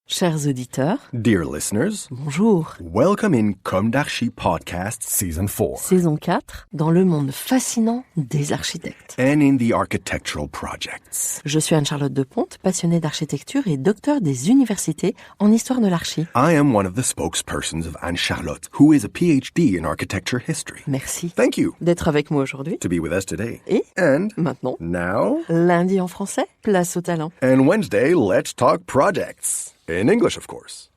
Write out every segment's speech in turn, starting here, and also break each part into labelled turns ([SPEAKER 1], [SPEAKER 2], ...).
[SPEAKER 1] Chers auditeurs,
[SPEAKER 2] Dear listeners,
[SPEAKER 1] bonjour.
[SPEAKER 2] welcome in Comme d'Archi Podcast Season 4
[SPEAKER 1] Saison 4, dans le monde fascinant des architectes.
[SPEAKER 2] and in the architectural projects.
[SPEAKER 1] Je suis Anne-Charlotte Deponte, passionnée d'architecture et docteur des universités en histoire de l'archi.
[SPEAKER 2] I am one of the spokespersons of Anne-Charlotte, who is a PhD in architecture history.
[SPEAKER 1] Merci
[SPEAKER 2] Thank you
[SPEAKER 1] d'être avec moi aujourd'hui.
[SPEAKER 2] to be with us today.
[SPEAKER 1] Et
[SPEAKER 2] And
[SPEAKER 1] maintenant,
[SPEAKER 2] now,
[SPEAKER 1] lundi en français, place au talent.
[SPEAKER 2] and Wednesday, let's talk projects. In English, of course.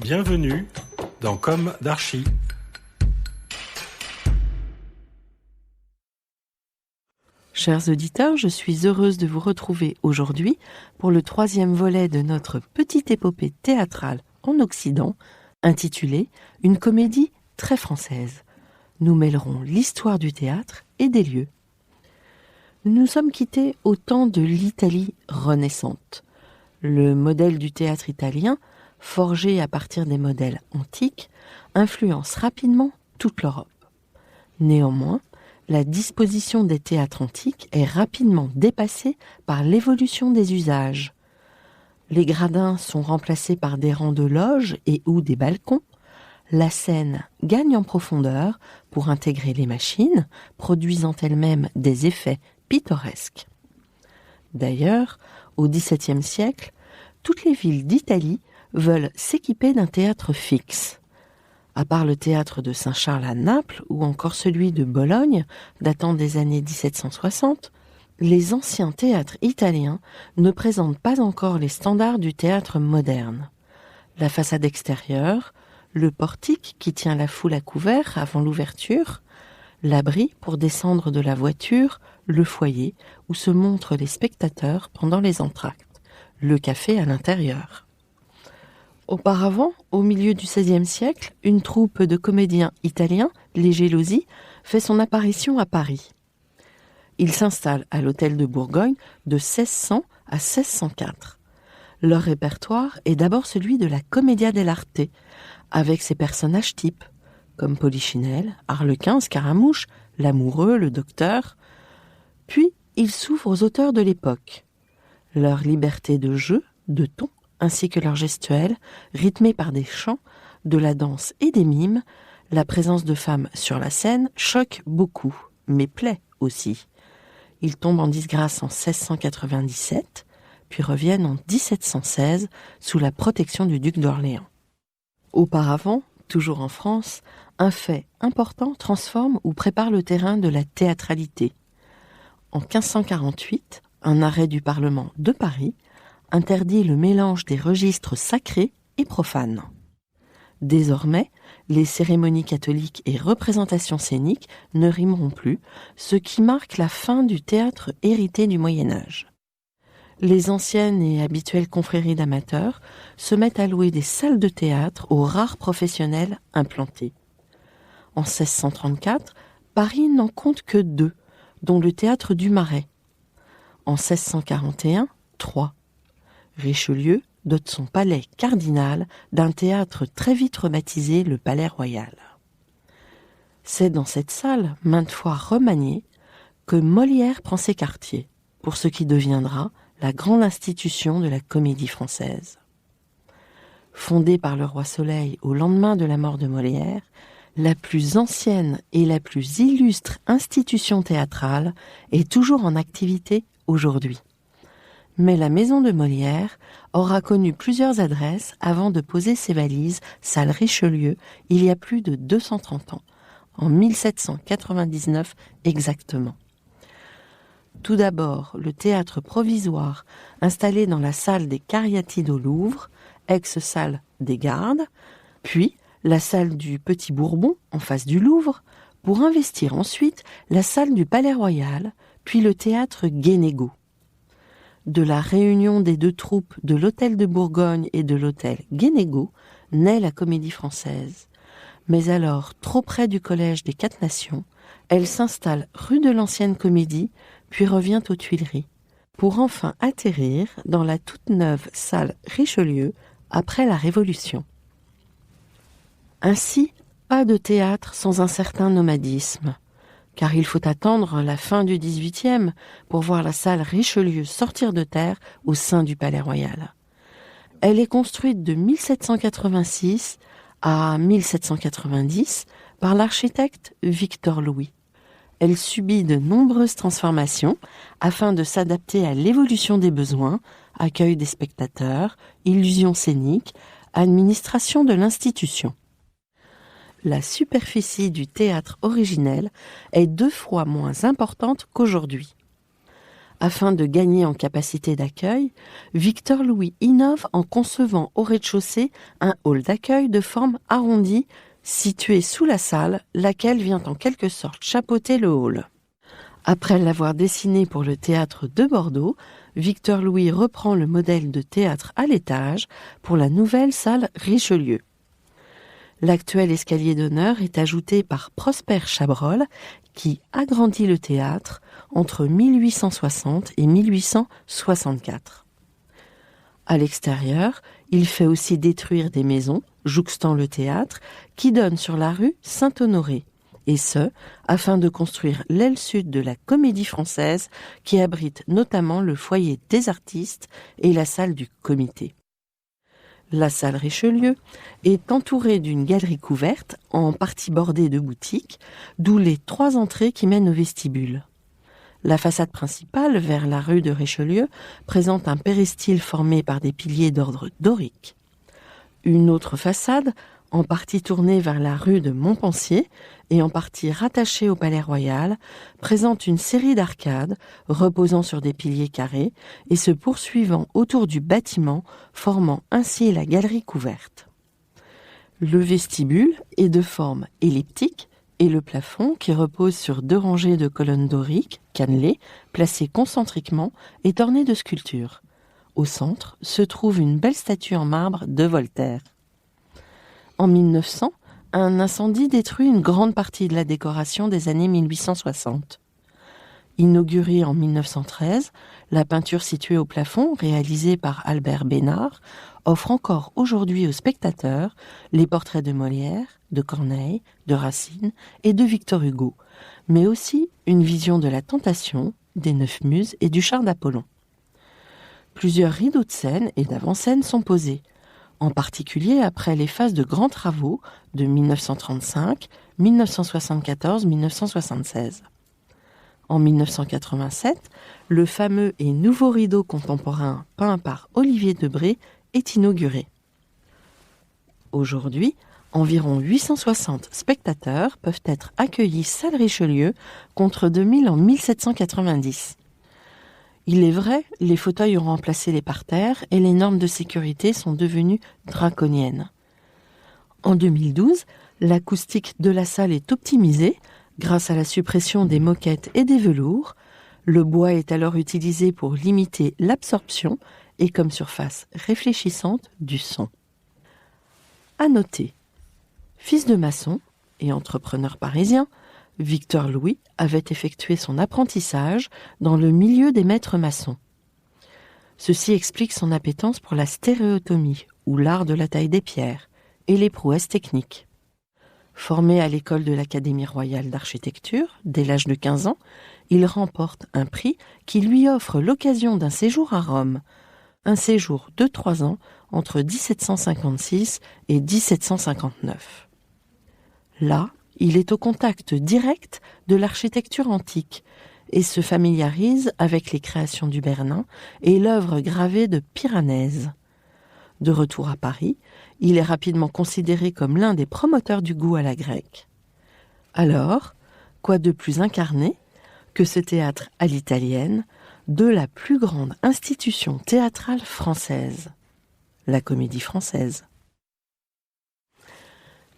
[SPEAKER 3] Bienvenue dans Comme d'Archi.
[SPEAKER 1] Chers auditeurs, je suis heureuse de vous retrouver aujourd'hui pour le 3e volet de notre petite épopée théâtrale en Occident, intitulée « Une comédie très française ». Nous mêlerons l'histoire du théâtre et des lieux. Nous nous sommes quittés au temps de l'Italie renaissante. Le modèle du théâtre italien, forgé à partir des modèles antiques, influence rapidement toute l'Europe. Néanmoins, la disposition des théâtres antiques est rapidement dépassée par l'évolution des usages. Les gradins sont remplacés par des rangs de loges et ou des balcons. La scène gagne en profondeur pour intégrer les machines, produisant elles-mêmes des effets pittoresques. D'ailleurs, au XVIIe siècle, toutes les villes d'Italie veulent s'équiper d'un théâtre fixe. À part le théâtre de Saint-Charles à Naples ou encore celui de Bologne, datant des années 1760, les anciens théâtres italiens ne présentent pas encore les standards du théâtre moderne. La façade extérieure, le portique qui tient la foule à couvert avant l'ouverture, l'abri pour descendre de la voiture, le foyer où se montrent les spectateurs pendant les entr'actes, le café à l'intérieur. Auparavant, au milieu du XVIe siècle, une troupe de comédiens italiens, les Gelosi, fait son apparition à Paris. Ils s'installent à l'hôtel de Bourgogne de 1600 à 1604. Leur répertoire est d'abord celui de la Commedia dell'arte, avec ses personnages types, comme Polichinelle, Harlequin, Scaramouche, l'amoureux, le docteur. Puis, ils s'ouvrent aux auteurs de l'époque. Leur liberté de jeu, de ton, ainsi que leur gestuelle, rythmée par des chants, de la danse et des mimes, la présence de femmes sur la scène choque beaucoup, mais plaît aussi. Ils tombent en disgrâce en 1697, puis reviennent en 1716 sous la protection du duc d'Orléans. Auparavant, toujours en France, un fait important transforme ou prépare le terrain de la théâtralité. En 1548, un arrêt du Parlement de Paris interdit le mélange des registres sacrés et profanes. Désormais, les cérémonies catholiques et représentations scéniques ne rimeront plus, ce qui marque la fin du théâtre hérité du Moyen-Âge. Les anciennes et habituelles confréries d'amateurs se mettent à louer des salles de théâtre aux rares professionnels implantés. En 1634, Paris n'en compte que 2, dont le théâtre du Marais. En 1641, 3. Richelieu dote son palais cardinal d'un théâtre très vite rebaptisé le Palais Royal. C'est dans cette salle, maintes fois remaniée, que Molière prend ses quartiers, pour ce qui deviendra la grande institution de la comédie française. Fondée par le roi Soleil au lendemain de la mort de Molière, la plus ancienne et la plus illustre institution théâtrale est toujours en activité aujourd'hui. Mais la maison de Molière aura connu plusieurs adresses avant de poser ses valises salle Richelieu il y a plus de 230 ans, en 1799 exactement. Tout d'abord, le théâtre provisoire installé dans la salle des Cariatides au Louvre, ex-salle des Gardes, puis la salle du Petit Bourbon en face du Louvre, pour investir ensuite la salle du Palais Royal, puis le théâtre Guénégaud. De la réunion des 2 troupes de l'hôtel de Bourgogne et de l'hôtel Guénégaud naît la Comédie Française. Mais alors, trop près du collège des 4 Nations, elle s'installe rue de l'Ancienne Comédie, puis revient aux Tuileries, pour enfin atterrir dans la toute neuve salle Richelieu après la Révolution. Ainsi, pas de théâtre sans un certain nomadisme, car il faut attendre la fin du XVIIIe pour voir la salle Richelieu sortir de terre au sein du Palais Royal. Elle est construite de 1786 à 1790 par l'architecte Victor Louis. Elle subit de nombreuses transformations afin de s'adapter à l'évolution des besoins, accueil des spectateurs, illusions scéniques, administration de l'institution. La superficie du théâtre originel est 2 fois moins importante qu'aujourd'hui. Afin de gagner en capacité d'accueil, Victor Louis innove en concevant au rez-de-chaussée un hall d'accueil de forme arrondie situé sous la salle, laquelle vient en quelque sorte chapeauter le hall. Après l'avoir dessiné pour le théâtre de Bordeaux, Victor Louis reprend le modèle de théâtre à l'étage pour la nouvelle salle Richelieu. L'actuel escalier d'honneur est ajouté par Prosper Chabrol, qui agrandit le théâtre entre 1860 et 1864. À l'extérieur, il fait aussi détruire des maisons, jouxtant le théâtre, qui donnent sur la rue Saint-Honoré, et ce, afin de construire l'aile sud de la Comédie Française, qui abrite notamment le foyer des artistes et la salle du comité. La salle Richelieu est entourée d'une galerie couverte, en partie bordée de boutiques, d'où les 3 entrées qui mènent au vestibule. La façade principale, vers la rue de Richelieu, présente un péristyle formé par des piliers d'ordre dorique. Une autre façade, en partie tournée vers la rue de Montpensier et en partie rattachée au Palais Royal, présente une série d'arcades reposant sur des piliers carrés et se poursuivant autour du bâtiment, formant ainsi la galerie couverte. Le vestibule est de forme elliptique et le plafond, qui repose sur 2 rangées de colonnes doriques, cannelées, placées concentriquement, est orné de sculptures. Au centre se trouve une belle statue en marbre de Voltaire. En 1900, un incendie détruit une grande partie de la décoration des années 1860. Inaugurée en 1913, la peinture située au plafond, réalisée par Albert Bénard, offre encore aujourd'hui aux spectateurs les portraits de Molière, de Corneille, de Racine et de Victor Hugo, mais aussi une vision de la Tentation, des 9 Muses et du char d'Apollon. Plusieurs rideaux de scène et d'avant-scène sont posés, en particulier après les phases de grands travaux de 1935, 1974, 1976. En 1987, le fameux et nouveau rideau contemporain peint par Olivier Debré est inauguré. Aujourd'hui, environ 860 spectateurs peuvent être accueillis salle Richelieu contre 2000 en 1790. Il est vrai, les fauteuils ont remplacé les parterres et les normes de sécurité sont devenues draconiennes. En 2012, l'acoustique de la salle est optimisée grâce à la suppression des moquettes et des velours. Le bois est alors utilisé pour limiter l'absorption et comme surface réfléchissante du son. À noter, fils de maçon et entrepreneur parisien, Victor Louis avait effectué son apprentissage dans le milieu des maîtres maçons. Ceci explique son appétence pour la stéréotomie, ou l'art de la taille des pierres, et les prouesses techniques. Formé à l'école de l'Académie royale d'architecture, dès l'âge de 15 ans, il remporte un prix qui lui offre l'occasion d'un séjour à Rome, un séjour de 3 ans entre 1756 et 1759. Là, il est au contact direct de l'architecture antique et se familiarise avec les créations du Bernin et l'œuvre gravée de Piranèse. De retour à Paris, il est rapidement considéré comme l'un des promoteurs du goût à la grecque. Alors, quoi de plus incarné que ce théâtre à l'italienne de la plus grande institution théâtrale française, la Comédie Française.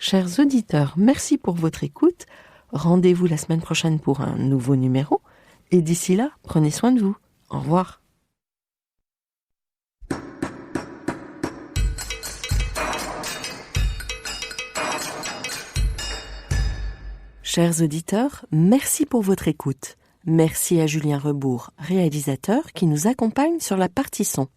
[SPEAKER 1] Chers auditeurs, merci pour votre écoute. Rendez-vous la semaine prochaine pour un nouveau numéro. Et d'ici là, prenez soin de vous. Au revoir. Chers auditeurs, merci pour votre écoute. Merci à Julien Rebourg, réalisateur, qui nous accompagne sur la partie son.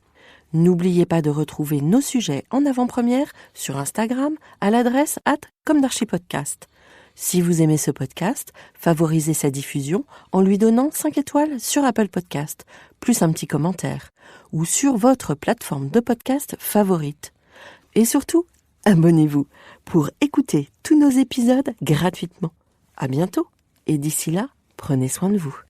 [SPEAKER 1] N'oubliez pas de retrouver nos sujets en avant-première sur Instagram à l'adresse @comdarchipodcast. Si vous aimez ce podcast, favorisez sa diffusion en lui donnant 5 étoiles sur Apple Podcast, plus un petit commentaire, ou sur votre plateforme de podcast favorite. Et surtout, abonnez-vous pour écouter tous nos épisodes gratuitement. À bientôt, et d'ici là, prenez soin de vous.